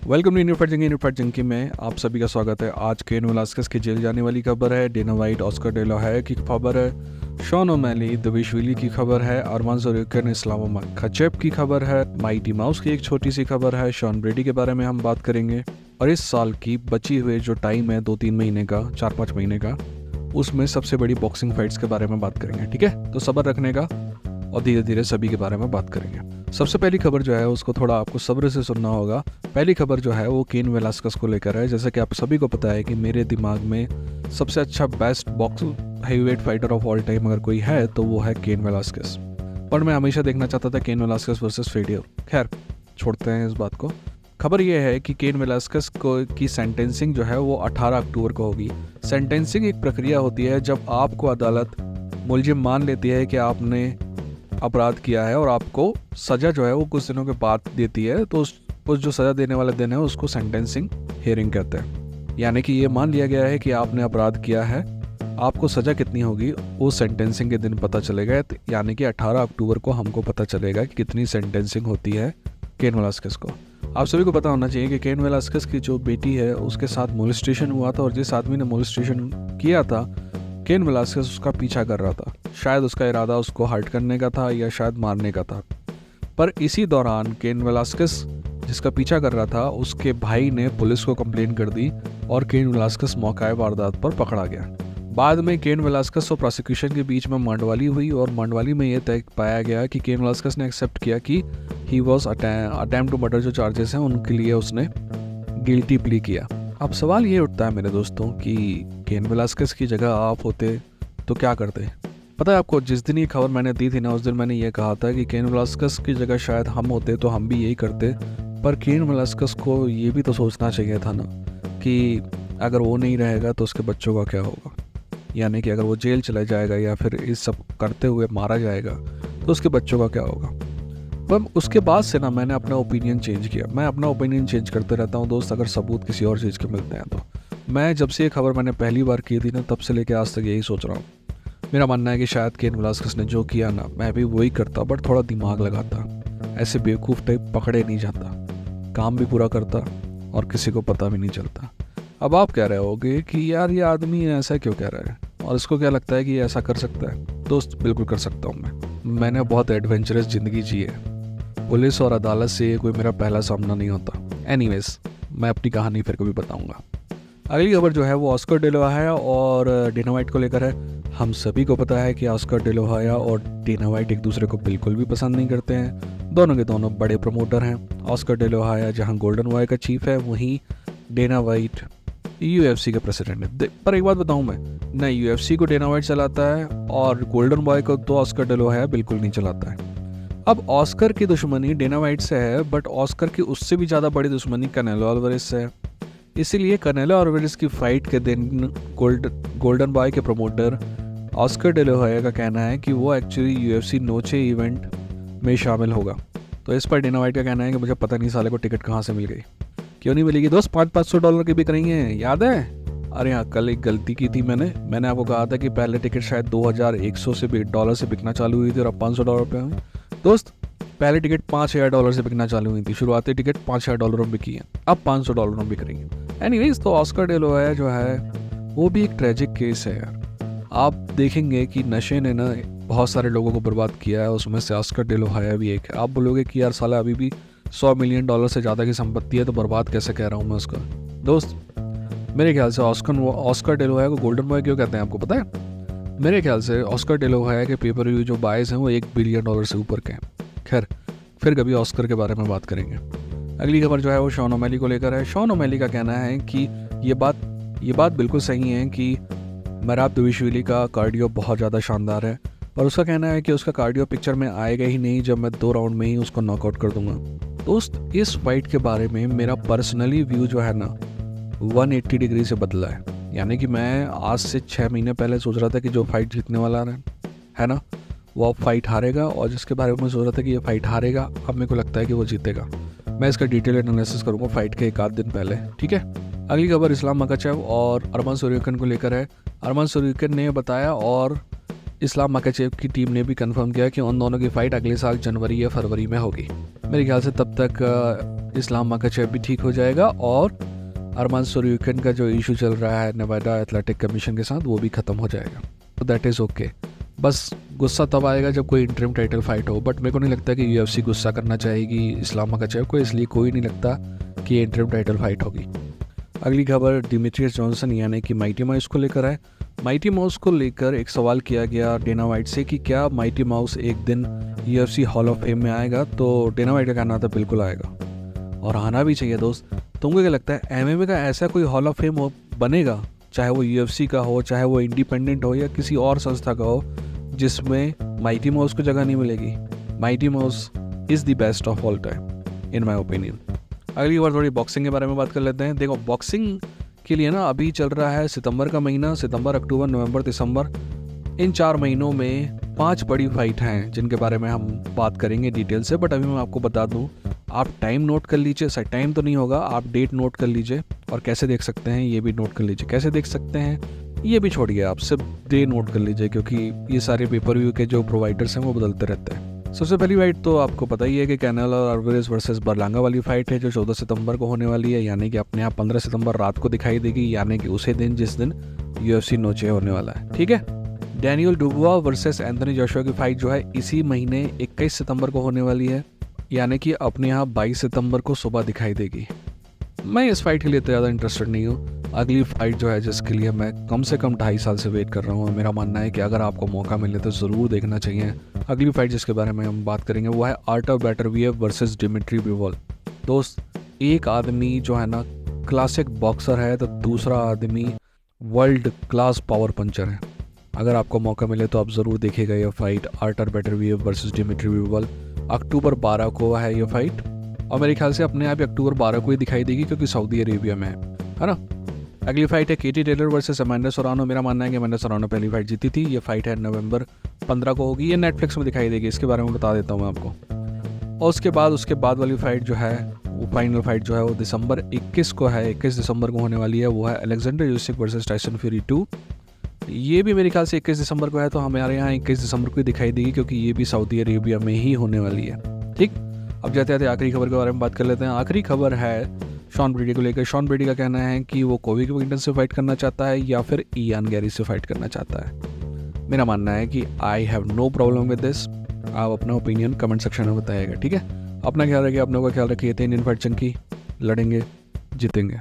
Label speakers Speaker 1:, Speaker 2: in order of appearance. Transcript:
Speaker 1: Welcome to न्यूफर्ट junkie में आप सभी का स्वागत है। आज केन वेलास्केस की जेल जाने वाली खबर है, Dana White, Oscar De La Hoya की खबर है, शॉन ओमैली दविशविली की खबर है, अरमान ज़रूरकन इस्लामाबाद खचेप की खबर है, माइटी माउस की एक छोटी सी खबर है, शॉन ब्रेडी के बारे में हम बात करेंगे और इस साल की बची हुए जो टाइम है 2-3 महीने का, 4-5 महीने का, उसमें सबसे बड़ी बॉक्सिंग फाइट्स के बारे में बात करेंगे। ठीक है, तो सब्र रखने का और धीरे धीरे सभी के बारे में बात करेंगे। सबसे पहली खबर जो है उसको थोड़ा आपको सब्र से सुनना होगा। पहली खबर जो है वो केन वेलास्केस को लेकर है। जैसे कि आप सभी को पता है कि मेरे दिमाग में सबसे अच्छा best box heavyweight fighter of all time अगर कोई है तो वो है केन वेलास्केस। पर मैं हमेशा देखना चाहता था केन वेलास्केस वर्सेस फेडियर। खैर, छोड़ते हैं इस बात को। खबर यह है कि केन वेलास्केस को की सेंटेंसिंग जो है वो 18 अक्टूबर को होगी। सेंटेंसिंग एक प्रक्रिया होती है जब आपको अदालत मुलजिम मान लेती है कि आपने अपराध किया है और आपको सज़ा जो है वो कुछ दिनों के बाद देती है, तो उस जो सज़ा देने वाले दिन है उसको सेंटेंसिंग हियरिंग कहते हैं। यानी कि ये मान लिया गया है कि आपने अपराध किया है, आपको सज़ा कितनी होगी वो सेंटेंसिंग के दिन पता चलेगा। यानी कि 18 अक्टूबर को हमको पता चलेगा कि कितनी सेंटेंसिंग होती है केन वेलास्केस को। आप सभी को पता होना चाहिए कि केन वेलास्केस की जो बेटी है उसके साथ मोलेस्टेशन हुआ था और जिस आदमी ने मोलेस्टेशन किया था केन वेलास्केस उसका पीछा कर रहा था। शायद उसका इरादा उसको हर्ट करने का था या शायद मारने का था। पर इसी दौरान केन वेलास्केस जिसका पीछा कर रहा था उसके भाई ने पुलिस को कंप्लेन कर दी और केन वेलास्केस मौका वारदात पर पकड़ा गया। बाद में केन वेलास्केस और प्रोसिक्यूशन के बीच में मंडवाली हुई और मंडवाली में यह तय पाया गया कि केन वेलास्केस ने एक्सेप्ट किया कि he was attempt to murder जो चार्जेस हैं उनके लिए उसने गिल्टी प्ली किया। अब सवाल ये उठता है मेरे दोस्तों कि केन वेलास्केस की जगह आप होते तो क्या करते। पता है आपको, जिस दिन ये खबर मैंने दी थी ना उस दिन मैंने ये कहा था कि केन वेलास्केस की जगह शायद हम होते तो हम भी यही करते। पर केन वेलास्केस को ये भी तो सोचना चाहिए था ना कि अगर वो नहीं रहेगा तो उसके बच्चों का क्या होगा। यानी कि अगर वो जेल चला जाएगा या फिर इस सब करते हुए मारा जाएगा तो उसके बच्चों का क्या होगा। पर उसके बाद से ना मैंने अपना ओपिनियन चेंज किया। मैं अपना ओपिनियन चेंज करते रहता हूँ दोस्त, अगर सबूत किसी और चीज़ के मिलते हैं तो। मैं जब से ये खबर मैंने पहली बार की थी ना तब से लेकर आज तक यही सोच रहा हूँ। मेरा मानना है कि शायद केन वेलास्केस ने जो किया ना मैं भी वही करता, बट थोड़ा दिमाग लगाता। ऐसे बेवकूफ़ टाइप पकड़े नहीं जाता, काम भी पूरा करता और किसी को पता भी नहीं चलता। अब आप कह रहे होगे कि यार ये आदमी ऐसा क्यों कह रहा है और इसको क्या लगता है कि ये ऐसा कर सकता है। दोस्त, बिल्कुल कर सकता हूँ मैंने बहुत एडवेंचरस ज़िंदगी जी है। पुलिस और अदालत से ये कोई मेरा पहला सामना नहीं होता। एनीवेज, मैं अपनी कहानी फिर कभी बताऊँगा। अगली खबर जो है वो ऑस्कर डे ला हया और डेना वाइट को लेकर है। हम सभी को पता है कि ऑस्कर डे ला हया और डेना वाइट एक दूसरे को बिल्कुल भी पसंद नहीं करते हैं। दोनों के दोनों बड़े प्रमोटर हैं। ऑस्कर डे ला हया जहां गोल्डन बॉय का चीफ है, वहीं डेना वाइट UFC का प्रेसिडेंट है। पर एक बात बताऊं, मैं ना UFC को डेना वाइट चलाता है और गोल्डन बॉय को तो ऑस्कर डे ला हया बिल्कुल नहीं चलाता है। अब ऑस्कर की दुश्मनी डेना वाइट से है, बट ऑस्कर की उससे भी ज़्यादा बड़ी दुश्मनी कनेलो अल्वारेज से है। इसीलिए कनेलो अल्वारेज की फाइट के दिन गोल्डन बॉय के प्रमोटर ऑस्कर डे ला हया का कहना है कि वो एक्चुअली UFC नोचे इवेंट में शामिल होगा। तो इस पर डेना वाइट का कहना है कि मुझे पता नहीं साले को टिकट कहाँ से मिल गई। क्यों नहीं मिलेगी दोस्त, $500 की बिक रही हैं, याद है। अरे हाँ, कल एक गलती की थी मैंने आपको कहा था कि पहले टिकट शायद $2100 से बिकना चालू हुई थी और अब $500 पे हुई। दोस्त, पहले टिकट $5000 से बिकना चालू हुई थी। शुरुआती टिकट $5000 में बिकी है, अब $500 में बिक रही है। एनीवेज, तो ऑस्कर डे ला हया जो है वो भी एक ट्रेजिक केस है यार। आप देखेंगे कि नशे ने ना बहुत सारे लोगों को बर्बाद किया है, उसमें से ऑस्कर डे ला हया भी एक है। आप बोलोगे कि यार साला अभी भी $100 मिलियन से ज़्यादा की संपत्ति है तो बर्बाद कैसे कह रहा हूँ मैं उसका। दोस्त, मेरे ख्याल से ऑस्कर डे ला हया को गोल्डन बॉय क्यों कहते हैं आपको पता है। मेरे ख्याल से ऑस्कर डे ला हया के पेपर व्यू जो बायस हैं वो $1 बिलियन से ऊपर के हैं। खैर, फिर कभी ऑस्कर के बारे में बात करेंगे। अगली खबर जो है वो शॉन ओमैली को लेकर है। शॉन ओमैली का कहना है कि ये बात बिल्कुल सही है कि मेराब दविशविली का कार्डियो बहुत ज़्यादा शानदार है, पर उसका कहना है कि उसका कार्डियो पिक्चर में आएगा ही नहीं जब मैं 2 राउंड में ही उसको नॉकआउट कर दूंगा। दोस्त, इस फाइट के बारे में मेरा पर्सनली व्यू जो है ना 180 डिग्री से बदला है। यानी कि मैं आज से 6 महीने पहले सोच रहा था कि जो फाइट जीतने वाला है ना वो अब फाइट हारेगा, और जिसके बारे में सोच रहा था कि ये फाइट हारेगा अब मेरे को लगता है कि वो जीतेगा। मैं इसका डिटेल एनालिसिस करूँगा फाइट के 1 आध दिन पहले। ठीक है। अगली खबर इस्लाम मकाचेव और अरमान ज़रूरकन को लेकर है। अरमान ज़रूरकन ने बताया और इस्लाम मकाचेव की टीम ने भी कंफर्म किया कि उन दोनों की फ़ाइट अगले साल जनवरी या फरवरी में होगी। मेरे ख्याल से तब तक इस्लाम मकाचेव भी ठीक हो जाएगा और अरमान सोरुकन का जो इशू चल रहा है नेवाडा एथलेटिक कमीशन के साथ वो भी ख़त्म हो जाएगा। तो दैट इज़ ओके। बस गुस्सा तब आएगा जब कोई इंटरिम टाइटल फाइट हो, बट मेरे को नहीं लगता कि UFC गुस्सा करना चाहेगी इस्लाम मकाचेव को, इसलिए कोई नहीं लगता कि इंटरिम टाइटल फाइट होगी। अगली खबर डिमिट्रियस जॉनसन यानी कि माइटी माउस को लेकर है। माइटी माउस को लेकर एक सवाल किया गया डेना वाइट से कि क्या माइटी माउस एक दिन UFC हॉल ऑफ फेम में आएगा, तो डेना वाइट का कहना था बिल्कुल आएगा और आना भी चाहिए। दोस्त, तुमको क्या लगता है MMA का ऐसा कोई हॉल ऑफ फेम बनेगा, चाहे वो UFC का हो, चाहे वो इंडिपेंडेंट हो या किसी और संस्था का हो, जिसमें माइटी माउस को जगह नहीं मिलेगी? Mighty mouse is the best of all time in my opinion. अगली बार थोड़ी बॉक्सिंग के बारे में बात कर लेते हैं। देखो, बॉक्सिंग के लिए ना अभी चल रहा है सितंबर का महीना, सितंबर, अक्टूबर, नवंबर, दिसंबर, इन 4 महीनों में 5 बड़ी फाइट हैं जिनके बारे में हम बात करेंगे डिटेल से। बट अभी मैं आपको बता दूं, आप टाइम नोट कर लीजिए। सर, टाइम तो नहीं होगा, आप डेट नोट कर लीजिए और कैसे देख सकते हैं ये भी नोट कर लीजिए। कैसे देख सकते हैं ये भी छोड़िए, आप सिर्फ डे नोट कर लीजिए, क्योंकि ये सारे पेपर व्यू के जो प्रोवाइडर्स हैं वो बदलते रहते हैं। सबसे पहली फाइट तो आपको पता ही है कि कैनेलो और अल्वारेज वर्सेस बर्लांगा वाली फाइट है जो 14 सितंबर को होने वाली है, यानी कि अपने आप 15 सितंबर रात को दिखाई देगी, यानी कि उसी दिन जिस दिन UFC नोचे होने वाला है। ठीक है। डैनियल डुबुआ वर्सेस एंथनी जोशुआ की फाइट जो है इसी महीने 21 सितंबर को होने वाली है, यानी कि अपने यहाँ 22 सितंबर को सुबह दिखाई देगी। मैं इस फाइट के लिए इतना ज़्यादा इंटरेस्टेड नहीं हूँ। अगली फाइट जो है जिसके लिए मैं कम से कम 2.5 साल से वेट कर रहा हूँ, मेरा मानना है कि अगर आपको मौका मिले तो ज़रूर देखना चाहिए। अगली फाइट जिसके बारे में हम बात करेंगे वो है आर्टर बेटरवियव वर्सेस डिमिट्री बिवोल। दोस्त, एक आदमी जो है ना क्लासिक बॉक्सर है तो दूसरा आदमी वर्ल्ड क्लास पावर पंचर है। अगर आपको मौका मिले तो आप ज़रूर देखिएगा ये फाइट, आर्टर बेटरवियव वर्सेस डिमिट्री बिवोल। अक्टूबर 12 को है ये फाइट और मेरे ख्याल से अपने आप ही अक्टूबर 12 को ही दिखाई देगी, क्योंकि सऊदी अरेबिया में है ना। अगली फाइट है केटी टेलर वर्सेस अमांडा सोरानो। मेरा मानना है कि अमांडा सोरानो पहली फाइट जीती थी। ये फाइट है नवंबर 15 को होगी, ये नेटफ्लिक्स में दिखाई देगी, इसके बारे में बता देता हूँ मैं आपको। और उसके बाद वाली फाइट जो है वो फाइनल फाइट जो है वो दिसंबर 21 को है, 21 दिसंबर को होने वाली है। वो है Alexander UIC versus Tyson fury 2। ये भी मेरे ख्याल से 21 दिसंबर को है, तो हमारे यहाँ 21 दिसंबर को ही दिखाई देगी, क्योंकि ये भी सऊदी अरेबिया में ही होने वाली है। ठीक, अब जाते जाते आखिरी खबर के बारे में बात कर लेते हैं। आखिरी खबर है शॉन ब्रेडी को लेकर। शॉन ब्रेडी का कहना है कि वो कोबी किविंगटन से फाइट करना चाहता है या फिर इयान गैरी से फाइट करना चाहता है। मेरा मानना है कि I have no problem with this. आप अपना ओपिनियन कमेंट सेक्शन में बताइएगा। ठीक है, अपना ख्याल रखिए, अपनों का ख्याल रखिए। 3 दिन फाइट चंकी, लड़ेंगे, जीतेंगे।